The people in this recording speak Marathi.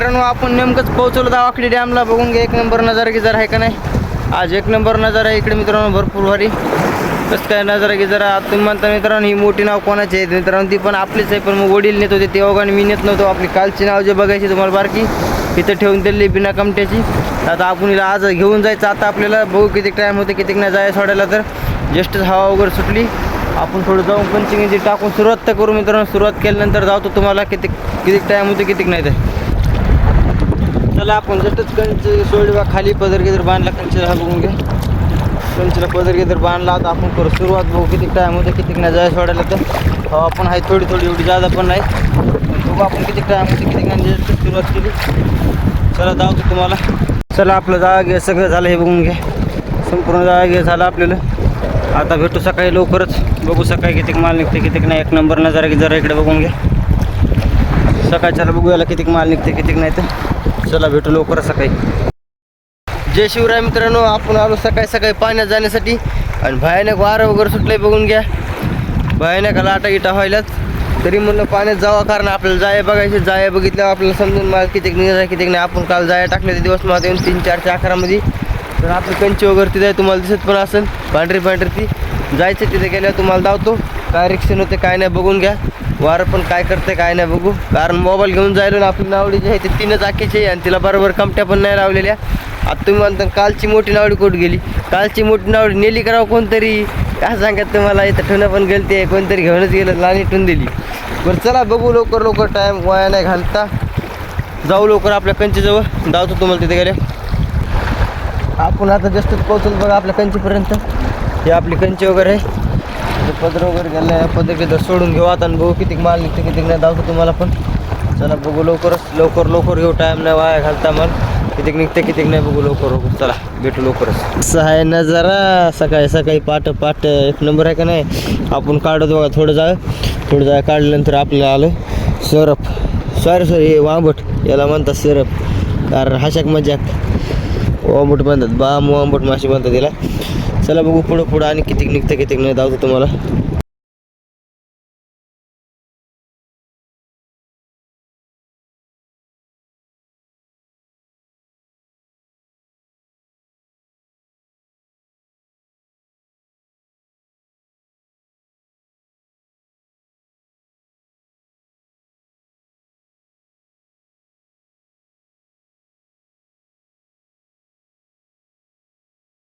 मित्रांनो आपण नेमकंच पोहोचलो दावाखडी डॅमला. बघून घ्या एक नंबर नजारा गिजारा आहे का नाही. आज एक नंबर नजारा आहे इकडे मित्रांनो, भरपूर भारी. कसं काय नजारा गिजारा तुम्ही म्हणता मित्रांनो. ही मोठी नाव कोणाची आहे मित्रांनो, ती पण आपलीच आहे, पण मग वडील नेत होते ते ओघाने मी नेत नव्हतो. आपली कालची नाव जे बघायची तुम्हाला बारकी तिथं ठेवून दिली बिना कमट्याची. आता आपण हिला आज घेऊन जायचं. आता आपल्याला बघू किती टाईम होते किती नाही जायला सोडायला. तर जस्ट हवा वगैरे सुटली, आपण थोडं जाऊन पंचिंग टाकून सुरुवात तर करू मित्रांनो. सुरुवात केल्यानंतर जातो तुम्हाला किती टाईम होते किती नाही. तर चला आपण जस्टच कंच सोडवा खाली पदर गिदर बांधला. कंचीला बघून घ्या, कंचीला पदर गिदर बांधला. आता आपण करू सुरुवात, बघू किती टाईम होते किती नाही जायला सोडायला. तर हवा पण आहे थोडी थोडी, एवढी जादा पण नाही. बघू आपण किती टाईम होते किती नाही जस्ट सुरुवात केली. चला जाऊ तुम्हाला. चला आपलं जागा सगळं झालं हे बघून घ्या, संपूर्ण जागा झालं आपल्याला. आता भेटू सकाळी लवकरच. बघू सकाळी किती माल निघते किती नाही. एक नंबर नजारा की जरा इकडे बघून घ्या. सकाळच्याला बघू याला किती माल निघते किती नाही. तर चला भेटू लवकरच सकाळी. जय शिवराय मित्रांनो, आपण आलो सकाळी सकाळी पाण्यात जाण्यासाठी. आणि भयानक वारं वगैरे सुटलंय बघून घ्या, भयानक लाटा गिटा व्हायलाच. तरी म्हणलं पाण्यात जावा, कारण आपल्याला जाय बघायचं. जाय बघितल्यावर आपल्याला समजून माल किती निघायचं किती नाही. आपण काल जाया टाकले ते दिवस मला येऊन 3-4च्या आकारामध्ये. तर आपली कंची वगैरे तिथे तुम्हाला दिसत पण असेल पांढरी ती जायचं. तिथे गेल्यावर तुम्हाला धावतो काय रिक्षन होते काय नाही बघून घ्या. वारं पण काय करते काय नाही बघू, कारण मोबाईल घेऊन जायलो ना. आपली नावडी जी आहे ती 3 चाकीची आहे आणि तिला बरोबर कमट्या पण नाही लावलेल्या. आता तुम्ही म्हणता कालची मोठी नावडी कुठं गेली. कालची मोठी नावडी नेली करावं कोणतरी, काय सांगत तुम्हाला. इथं ठेवणं पण गलती आहे, कोणतरी घेऊनच गेलं लाणी ठेवून दिली. बरं चला बघू लवकर टाईम वाया नाही घालता. जाऊ लवकर आपल्या कंचीजवळ, धावतो तुम्हाला तिथे गेल्या. आपण आता जस्ट पोहोचलो बघा आपल्या कंचीपर्यंत. हे आपली कंची वगैरे आहे, पदर वगैरे गेलं आहे. पदर किती सोडून घेऊ आता आणि बघू किती माल निघते किती नाही. धावतो तुम्हाला पण. चला बघू लवकर घेऊ, टाईम नाही वाया घालता. मग किती निघते किती नाही बघू लवकर. चला भेटू लवकरच. असं आहे ना जरा सकाळी सकाळी पाट एक नंबर आहे का नाही. आपण काढतो बघा थोडं जागा काढल्यानंतर आपल्याला आलं सरप. सॉरी हे वांबट याला म्हणतात सरप, कारण हाशाक मजाक वांबट म्हणतात. वांबट माशी म्हणतात त्याला. चला बघू पुढं आणि किती निघतं किती नाही. धावतो तुम्हाला.